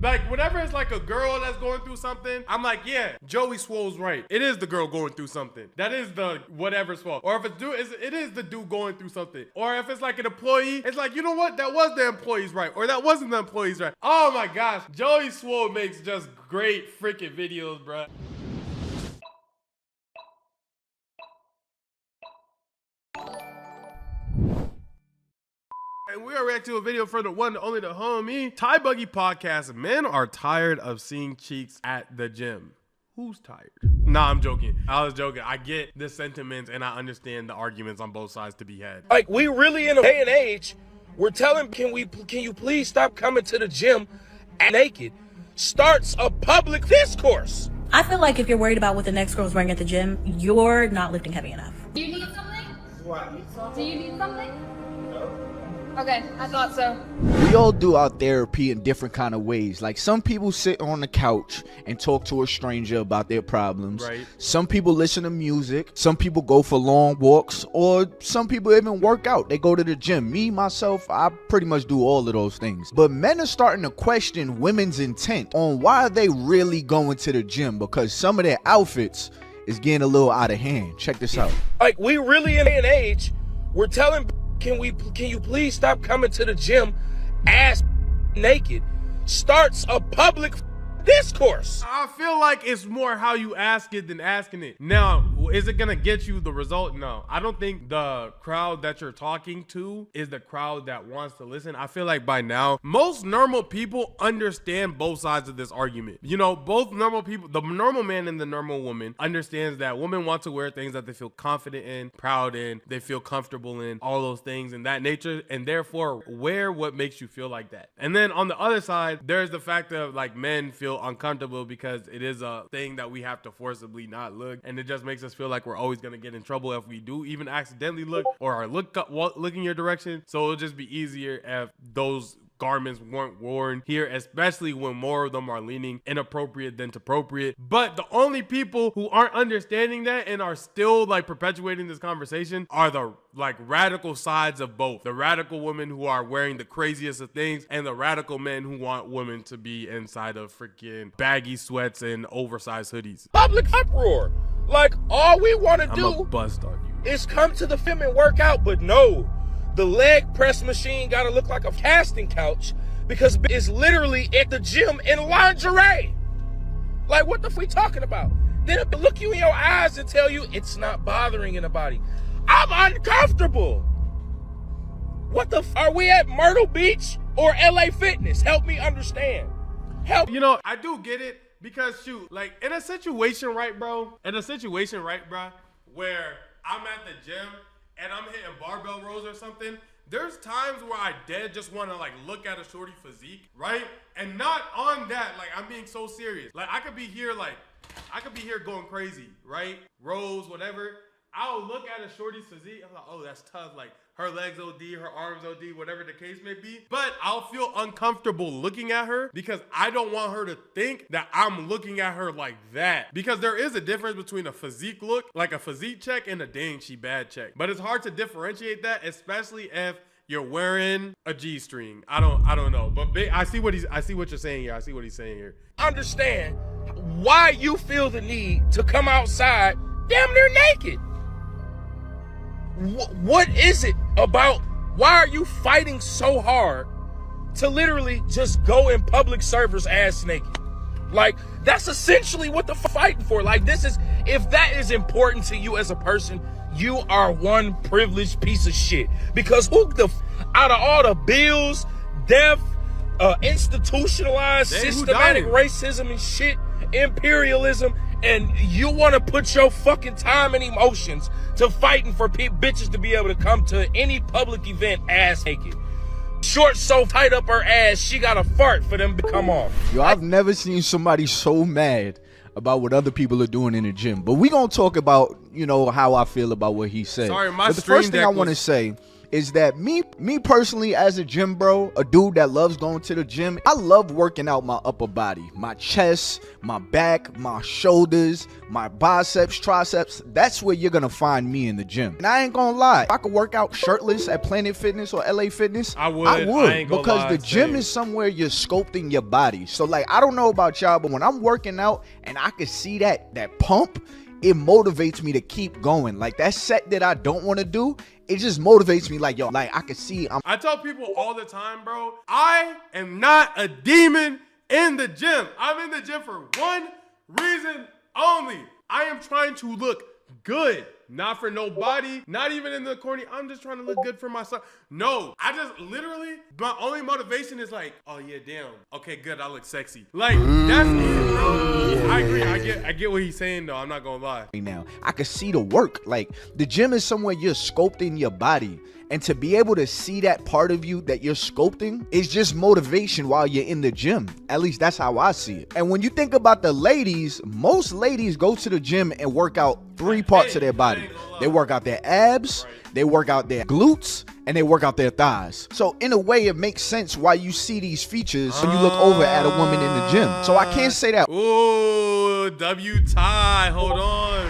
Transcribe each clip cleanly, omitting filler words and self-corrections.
Like, whenever it's like a girl that's going through something, I'm like, yeah, Joey Swole's right. It is the girl going through something. That is the whatever's fault. Or if it's it is the dude going through something. Or if it's like an employee, it's like, you know what? That was the employee's right. Or that wasn't the employee's right. Oh my gosh. Joey Swole makes just great freaking videos, bro. And we are reacting to a video for the one, only the homie, TyBuggy Podcast. Men are tired of seeing cheeks at the gym. Who's tired? Nah, I'm joking. I was joking. I get the sentiments and I understand the arguments on both sides to be had. Like, we really in a day and age, we're telling, can you please stop coming to the gym naked? Starts a public discourse. I feel like if you're worried about what the next girl's wearing at the gym, you're not lifting heavy enough. Do you need something? What? Do you need something? No. Okay, I thought so. We all do our therapy in different kind of ways. Like, some people sit on the couch and talk to a stranger about their problems. Right. Some people listen to music. Some people go for long walks, or some people even work out. They go to the gym. Me, myself, I pretty much do all of those things. But men are starting to question women's intent on why they really going to the gym, because some of their outfits is getting a little out of hand. Check this out. Like, we really in a day and age, we're telling, can you please stop coming to the gym ass naked? Starts a public discourse. I feel like it's more how you ask it than asking it. Now, is it gonna get you the result? No. I don't think the crowd that you're talking to is the crowd that wants to listen. I feel like by now, most normal people understand both sides of this argument. You know, both normal people, the normal man and the normal woman, understands that women want to wear things that they feel confident in, proud in, they feel comfortable in, all those things in that nature, and therefore wear what makes you feel like that. And then on the other side, there's the fact of like men feel uncomfortable because it is a thing that we have to forcibly not look, and it just makes us feel like we're always going to get in trouble if we do even accidentally look or are looking your direction. So it'll just be easier if those garments weren't worn here, especially when more of them are leaning inappropriate than appropriate. But the only people who aren't understanding that and are still like perpetuating this conversation are the like radical sides of both. The radical women who are wearing the craziest of things, and the radical men who want women to be inside of freaking baggy sweats and oversized hoodies. Public uproar. Like, all we want to do bust on you is come to the gym and work out, but no. The leg press machine gotta look like a casting couch because it's literally at the gym in lingerie. Like, what the f we talking about? Then it look you in your eyes and tell you it's not bothering anybody. I'm uncomfortable. What the f? Are we at Myrtle Beach or LA Fitness? Help me understand. Help. You know, I do get it because shoot, like in a situation, right, bro? Where I'm at the gym and I'm hitting barbell rows or something, there's times where I dead just want to like look at a shorty physique, right? And not on that, like I'm being so serious. Like I could be here going crazy, right? Rows, whatever. I'll look at a shorty's physique, I'm like, oh, that's tough. Like her legs OD, her arms OD, whatever the case may be. But I'll feel uncomfortable looking at her because I don't want her to think that I'm looking at her like that. Because there is a difference between a physique look, like a physique check, and a dang she bad check. But it's hard to differentiate that, especially if you're wearing a G-string. I don't know. But I see what you're saying here. I see what he's saying here. Understand why you feel the need to come outside damn near naked. What is it about? Why are you fighting so hard to literally just go in public servers ass naked? Like, that's essentially what the fighting for. Like, this is, if that is important to you as a person, you are one privileged piece of shit. Because who the out of all the bills, death, institutionalized, systematic racism and shit, imperialism, and you want to put your fucking time and emotions to fighting for bitches to be able to come to any public event ass naked. Short so tight up her ass, she got to fart for them to come off. Yo, I've never seen somebody so mad about what other people are doing in the gym. But we gonna talk about, you know, how I feel about what he said. Sorry, my but the first thing I want to say is that me personally, as a gym bro, a dude that loves going to the gym, I love working out my upper body, my chest, my back, my shoulders, my biceps, triceps. That's where you're gonna find me in the gym. And I ain't gonna lie, if I could work out shirtless at Planet Fitness or LA Fitness, I would I ain't gonna because lie, the gym same. is somewhere you're sculpting your body. So like, I don't know about y'all, but when I'm working out and I can see that pump, it motivates me to keep going. Like that set that I don't want to do, it just motivates me. Like, yo, like I can see I tell people all the time, bro, I am not a demon in the gym. I'm in the gym for one reason only. I am trying to look good. Not for nobody, not even in the corny. I'm just trying to look good for myself. No, I just literally, my only motivation is like, oh yeah, damn. Okay, good, I look sexy. Like, that's it, bro. I agree, I get what he's saying though, I'm not gonna lie. now. I can see the work. Like the gym is somewhere you're sculpting your body. And to be able to see that part of you that you're sculpting is just motivation while you're in the gym. At least that's how I see it. And when you think about the ladies, most ladies go to the gym and work out 3 parts of their body. They work out their abs, they work out their glutes, and they work out their thighs. So in a way, it makes sense why you see these features when you look over at a woman in the gym. So I can't say that. Ooh, W-tie, hold on.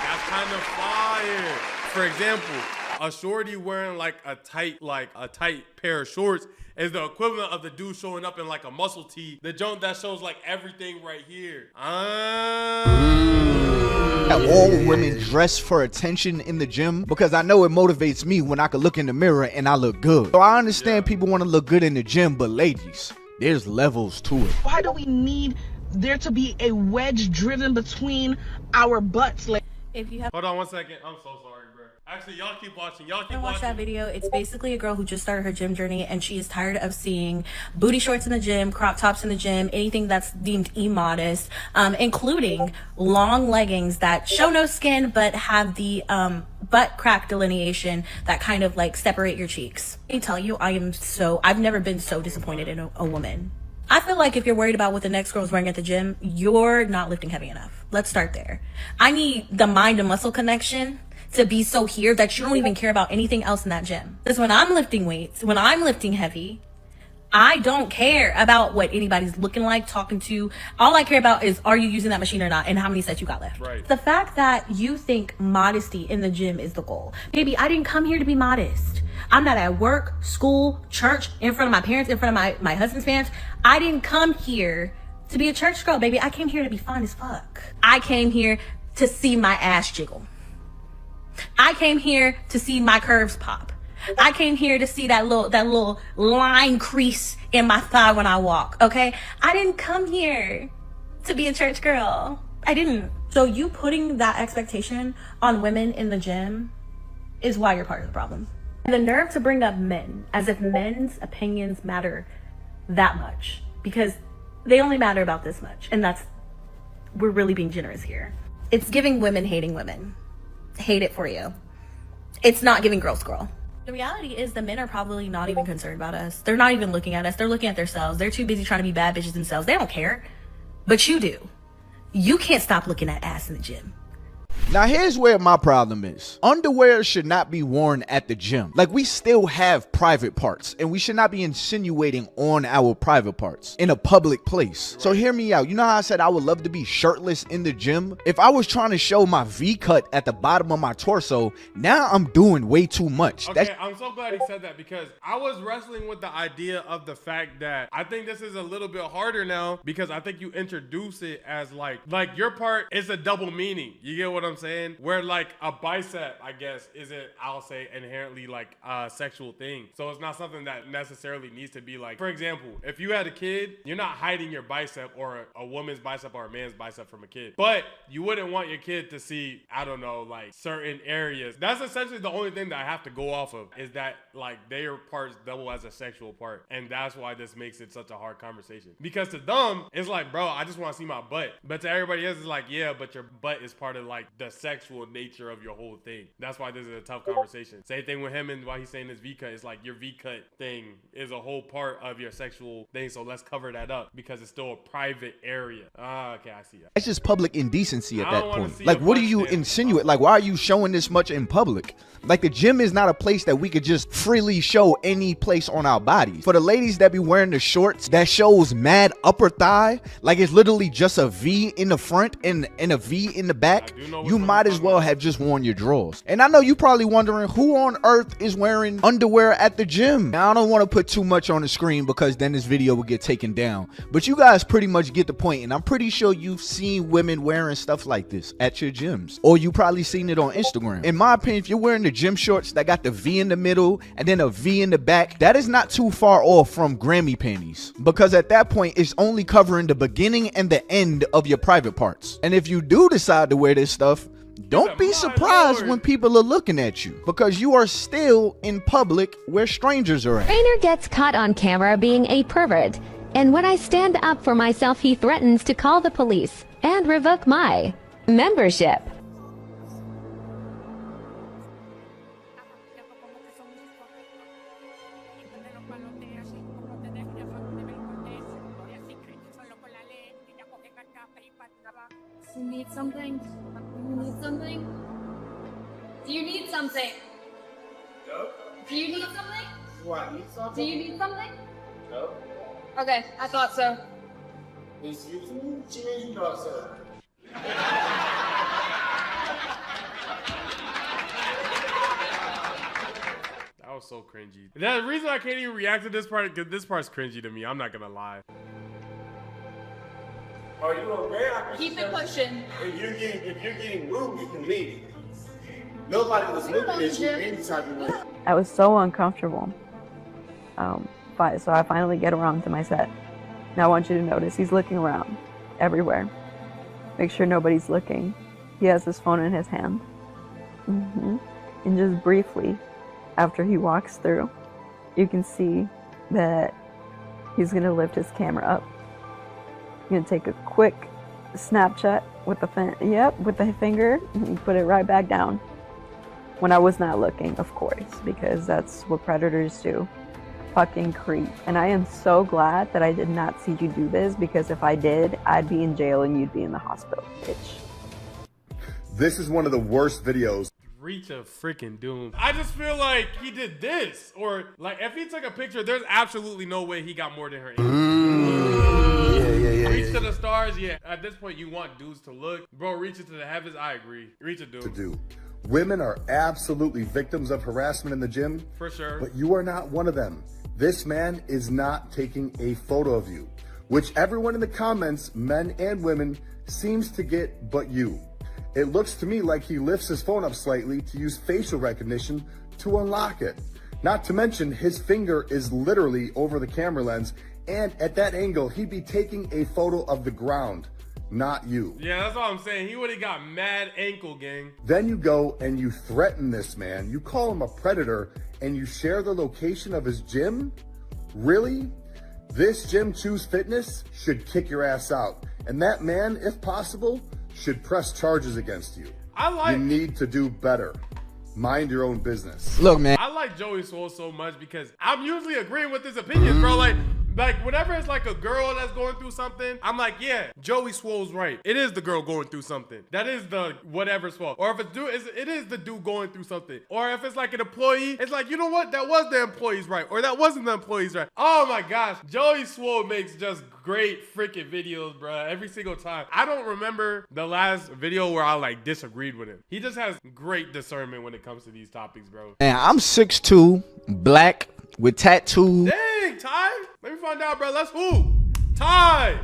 That's kind of fire. For example, a shorty wearing like a tight pair of shorts is the equivalent of the dude showing up in like a muscle tee. The joint that shows like everything right here. All women dress for attention in the gym because I know it motivates me when I can look in the mirror and I look good. So I understand people want to look good in the gym, but ladies, there's levels to it. Why do we need there to be a wedge driven between our butts? Like, If you have Hold on 1 second. I'm so sorry, bro. Actually, y'all keep watching. watch that video, it's basically a girl who just started her gym journey and she is tired of seeing booty shorts in the gym, crop tops in the gym, anything that's deemed immodest, including long leggings that show no skin but have the butt crack delineation that kind of like separate your cheeks. Let me tell you, I've never been so disappointed in a woman. I feel like if you're worried about what the next girl's wearing at the gym, you're not lifting heavy enough. Let's start there. I need the mind and muscle connection to be so here that you don't even care about anything else in that gym. Because when I'm lifting weights, when I'm lifting heavy, I don't care about what anybody's looking like, talking to. All I care about is, are you using that machine or not, and how many sets you got left. Right. The fact that you think modesty in the gym is the goal. Baby, I didn't come here to be modest. I'm not at work, school, church, in front of my parents, in front of my husband's parents. I didn't come here to be a church girl, baby. I came here to be fine as fuck. I came here to see my ass jiggle. I came here to see my curves pop. I came here to see that little line crease in my thigh when I walk, okay? I didn't come here to be a church girl. I didn't. So you putting that expectation on women in the gym is why you're part of the problem. And the nerve to bring up men as if men's opinions matter that much, because they only matter about this much. And we're really being generous here. It's giving women hating women. Hate it for you. It's not giving girl scroll. The reality is the men are probably not even concerned about us. They're not even looking at us. They're looking at themselves. They're too busy trying to be bad bitches themselves. They don't care. But you do. You can't stop looking at ass in the gym. Now here's where my problem is. Underwear should not be worn at the gym. Like, we still have private parts and we should not be insinuating on our private parts in a public place. So hear me out. You know how I said I would love to be shirtless in the gym? If I was trying to show my V cut at the bottom of my torso, now I'm doing way too much. Okay, I'm so glad he said that because I was wrestling with the idea of the fact that I think this is a little bit harder now because I think you introduce it as like your part is a double meaning. You get what I'm saying? Where like a bicep, I guess, isn't, I'll say, inherently like a sexual thing. So it's not something that necessarily needs to be like, for example, if you had a kid, you're not hiding your bicep or a woman's bicep or a man's bicep from a kid. But you wouldn't want your kid to see, I don't know, like certain areas. That's essentially the only thing that I have to go off of is that like their parts double as a sexual part. And that's why this makes it such a hard conversation. Because to them, it's like, bro, I just want to see my butt. But to everybody else, it's like, yeah, but your butt is part of like the sexual nature of your whole thing. That's why this is a tough conversation. Same thing with him and why he's saying this V-cut. It's like your V-cut thing is a whole part of your sexual thing. So let's cover that up because it's still a private area. Okay, I see that. It's just public indecency at I that don't wanna point. see Like, a what do butt you stand. insinuate? Like, why are you showing this much in public? Like, the gym is not a place that we could just freely show any place on our bodies. For the ladies that be wearing the shorts that shows mad upper thigh, like it's literally just a V in the front and a V in the back, I do know you what might you're as talking well about. have just worn your drawers. And I know you probably wondering who on earth is wearing underwear at the gym. Now, I don't want to put too much on the screen because then this video will get taken down. But you guys pretty much get the point, and I'm pretty sure you've seen women wearing stuff like this at your gyms. Or you probably seen it on Instagram. In my opinion, if you're wearing the gym shorts that got the V in the middle and then a V in the back, that is not too far off from Grammy panties. Because at that point, it's only covering the beginning and the end of your private parts. And if you do decide to wear this stuff, don't be My surprised Lord. when people are looking at you, because you are still in public where strangers are at. Trainer gets caught on camera being a pervert, and when I stand up for myself, he threatens to call the police and revoke my membership. You need something? You need something? Do you need something? No. Do you need something? Do I need Do something? you need something? No. Okay, I thought so. Excuse me? She means you know, sir. That was so cringy. The reason I can't even react to this part because this part's cringy to me. I'm not gonna lie. Are you okay? I can Keep it pushing. If you're getting rude, you can leave. Nobody was looking at you any type of way. I was so uncomfortable. So I finally get around to my set. Now I want you to notice he's looking around everywhere. Make sure nobody's looking. He has his phone in his hand. And just briefly, after he walks through, you can see that he's gonna lift his camera up. He's gonna take a quick Snapchat with the finger, and put it right back down. When I was not looking, of course, because that's what predators do. Fucking creep. And I am so glad that I did not see you do this, because if I did, I'd be in jail and you'd be in the hospital, bitch. This is one of the worst videos. Reach of freaking doom. I just feel like he did this, or like if he took a picture, there's absolutely no way he got more than her. Reach to the stars, yeah. At this point, you want dudes to look, bro. Reach it to the heavens. I agree. Reach it, dude. Women are absolutely victims of harassment in the gym, For sure. but you are not one of them. This man is not taking a photo of you, which everyone in the comments, men and women, seems to get but you. It looks to me like he lifts his phone up slightly to use facial recognition to unlock it. Not to mention his finger is literally over the camera lens, and at that angle, he'd be taking a photo of the ground, not you. Yeah, that's what I'm saying. He would've got mad ankle, gang. Then you go and you threaten this man, you call him a predator, and you share the location of his gym? Really? This gym Choose Fitness should kick your ass out. And that man, if possible, should press charges against you. You need to do better. Mind your own business. Look, man. I like Joey Swole so much because I'm usually agreeing with his opinions, bro. Like whenever it's like a girl that's going through something, I'm like, yeah, Joey Swole's right. It is the girl going through something. That is the whatever's fault. Or if it's dude, it is the dude going through something. Or if it's like an employee, it's like, you know what? That was the employee's right. Or that wasn't the employee's right. Oh my gosh. Joey Swole makes just great freaking videos, bro. Every single time. I don't remember the last video where I like disagreed with him. He just has great discernment when it comes to these topics, bro. And I'm 6'2", black, with tattoos. Dang, Ty. Let me find out, bro. Let's hoop. Ty.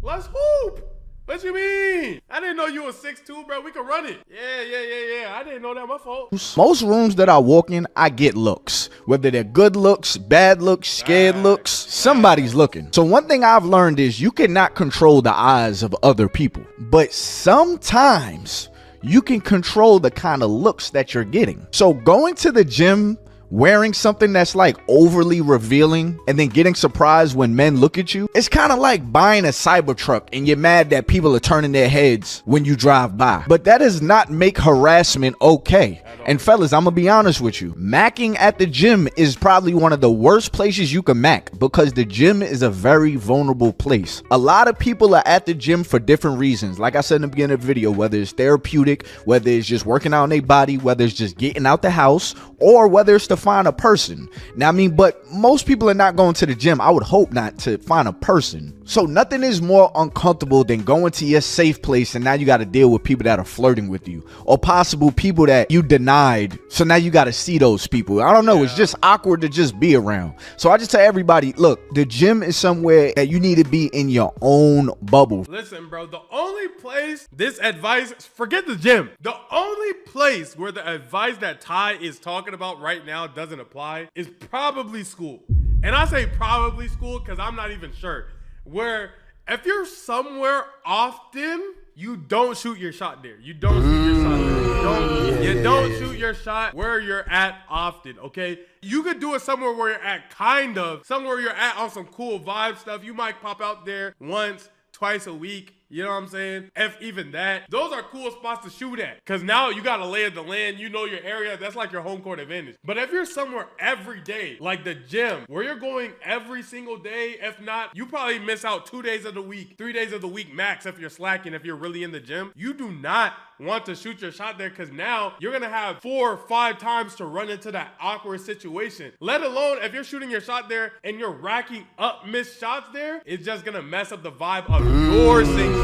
Let's hoop. What you mean? I didn't know you were 6'2", bro. We can run it. Yeah. I didn't know that. My fault. Most rooms that I walk in, I get looks. Whether they're good looks, bad looks, scared looks, somebody's looking. So one thing I've learned is you cannot control the eyes of other people. But sometimes you can control the kind of looks that you're getting. So going to the gym wearing something that's like overly revealing and then getting surprised when men look at you, it's kind of like buying a Cybertruck and you're mad that people are turning their heads when you drive by. But that does not make harassment okay. And fellas, I'm gonna be honest with you, macking at the gym is probably one of the worst places you can mac, because the gym is a very vulnerable place. A lot of people are at the gym for different reasons. Like I said in the beginning of the video, whether it's therapeutic, whether it's just working out on their body, whether it's just getting out the house, or whether it's to find a person. Now, I mean, but most people are not going to the gym, I would hope not, to find a person. So nothing is more uncomfortable than going to your safe place and now you got to deal with people that are flirting with you, or possible people that you denied. So now you got to see those people. I don't know. It's just awkward to just be around. So I just tell everybody, look, the gym is somewhere that you need to be in your own bubble. Listen, bro, the only place this advice, forget the gym. The only place where the advice that Ty is talking about right now doesn't apply is probably school. And I say probably school because I'm not even sure. Where if you're somewhere often, you don't shoot your shot there. You don't shoot your shot there. You don't shoot your shot where you're at often, okay? You could do it somewhere where you're at, kind of. Somewhere you're at on some cool vibe stuff. You might pop out there once, twice a week. You know what I'm saying? If even that, those are cool spots to shoot at. Cause now you got to lay of the land, you know your area, that's like your home court advantage. But if you're somewhere every day, like the gym, where you're going every single day, if not, you probably miss out 2 days of the week, 3 days of the week max if you're slacking, if you're really in the gym. You do not want to shoot your shot there, because now you're gonna have 4 or 5 times to run into that awkward situation. Let alone if you're shooting your shot there and you're racking up missed shots there, it's just gonna mess up the vibe of your sanctuary.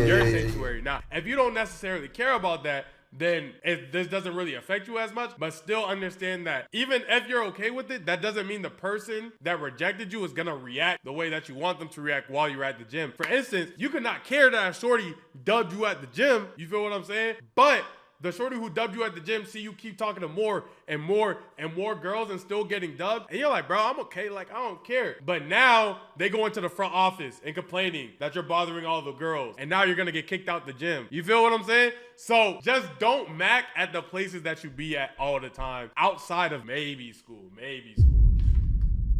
Your sanctuary. Now, if you don't necessarily care about that, then this doesn't really affect you as much, but still understand that even if you're okay with it, that doesn't mean the person that rejected you is gonna react the way that you want them to react while you're at the gym. For instance, you could not care that a shorty dubbed you at the gym, you feel what I'm saying? But the shorty who dubbed you at the gym see you keep talking to more and more and more girls and still getting dubbed, and you're like, bro, I'm okay, like I don't care. But now they go into the front office and complaining that you're bothering all the girls, and now you're gonna get kicked out the gym. You feel what I'm saying? So just don't mac at the places that you be at all the time outside of maybe school.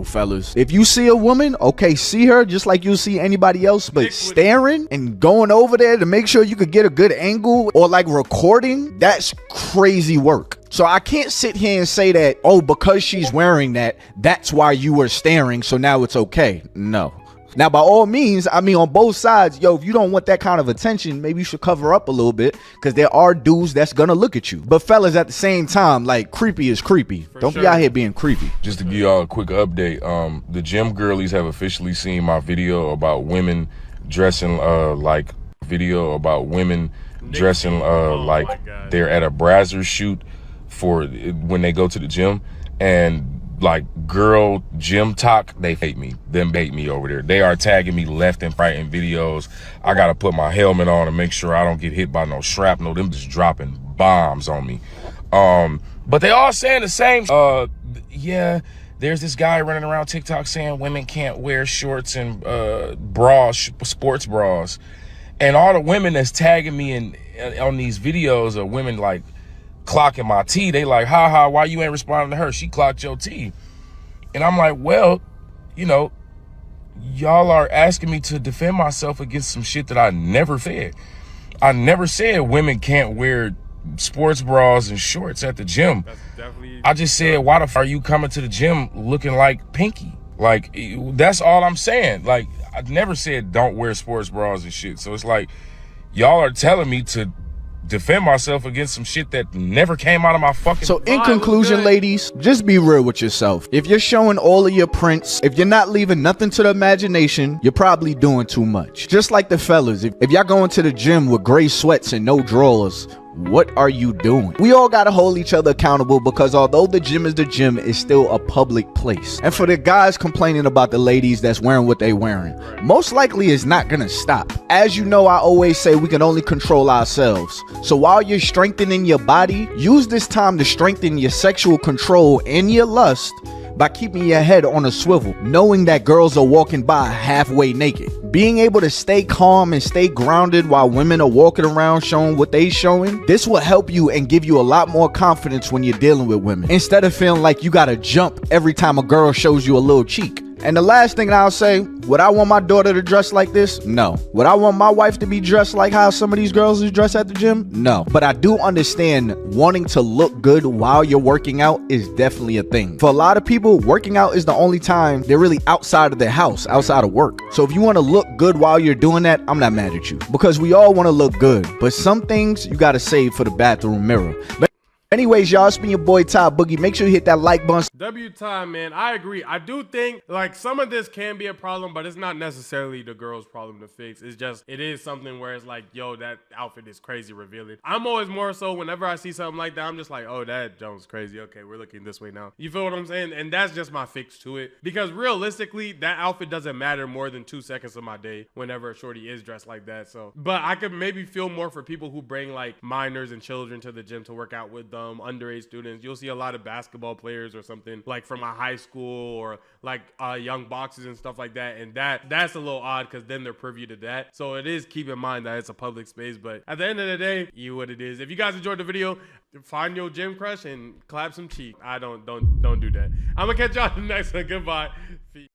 Fellas, if you see a woman, okay, see her just like you see anybody else, but staring and going over there to make sure you could get a good angle, or like recording, that's crazy work. So I can't sit here and say that, oh, because she's wearing that, that's why you were staring, so now it's okay. No. Now, by all means, I mean, on both sides, yo, if you don't want that kind of attention, maybe you should cover up a little bit, because there are dudes that's gonna look at you. But fellas, at the same time, like, creepy is creepy. Don't be out here being creepy. Just to give y'all a quick update, the gym girlies have officially seen my video about women dressing like they're at a Brazzers shoot for when they go to the gym, and like girl gym talk, they hate me. Them hate me over there. They are tagging me left and right in videos. I gotta put my helmet on and make sure I don't get hit by no shrapnel. Them just dropping bombs on me. But they all saying the same. Yeah, there's this guy running around TikTok saying women can't wear shorts and bras, sports bras, and all the women that's tagging me on these videos are women like clocking my T. They like, ha, why you ain't responding to her? She clocked your T. And I'm like, well, you know, y'all are asking me to defend myself against some shit that I never said. I never said women can't wear sports bras and shorts at the gym. I just said, why the fuck are you coming to the gym looking like Pinky? Like, that's all I'm saying. Like, I never said don't wear sports bras and shit. So it's like, y'all are telling me to defend myself against some shit that never came out of my fucking. So in conclusion, ladies, just be real with yourself. If you're showing all of your prints, if you're not leaving nothing to the imagination, you're probably doing too much. Just like the fellas, if y'all going to the gym with gray sweats and no drawers, what are you doing? We all gotta hold each other accountable, because although the gym is the gym, it's still a public place. And for the guys complaining about the ladies that's wearing what they wearing, most likely it's not gonna stop. As you know, I always say we can only control ourselves. So while you're strengthening your body, use this time to strengthen your sexual control and your lust, by keeping your head on a swivel, knowing that girls are walking by halfway naked. Being able to stay calm and stay grounded while women are walking around showing what they showing, this will help you and give you a lot more confidence when you're dealing with women, instead of feeling like you gotta jump every time a girl shows you a little cheek. And the last thing I'll say, would I want my daughter to dress like this? No. Would I want my wife to be dressed like how some of these girls is dressed at the gym? No. But I do understand wanting to look good while you're working out is definitely a thing. For a lot of people, working out is the only time they're really outside of their house, outside of work. So if you want to look good while you're doing that, I'm not mad at you, because we all want to look good. But some things you got to save for the bathroom mirror. But anyways, y'all, it's been your boy TyBuggy. Make sure you hit that like button. Time, man. I agree. I do think like some of this can be a problem, but it's not necessarily the girl's problem to fix. It's just, it is something where it's like, yo, that outfit is crazy revealing. I'm always more so whenever I see something like that, I'm just like, oh, that Jones crazy. Okay, we're looking this way now. You feel what I'm saying? And that's just my fix to it. Because realistically, that outfit doesn't matter more than 2 seconds of my day whenever a shorty is dressed like that. So, but I could maybe feel more for people who bring like minors and children to the gym to work out with them, underage students. You'll see a lot of basketball players or something like from a high school, or like young boxers and stuff like that, and that's a little odd because then they're privy to that. So it is, keep in mind that it's a public space, but at the end of the day, you what it is. If you guys enjoyed the video, find your gym crush and clap some cheek. I don't do that. I'm gonna catch y'all in the next one. Goodbye.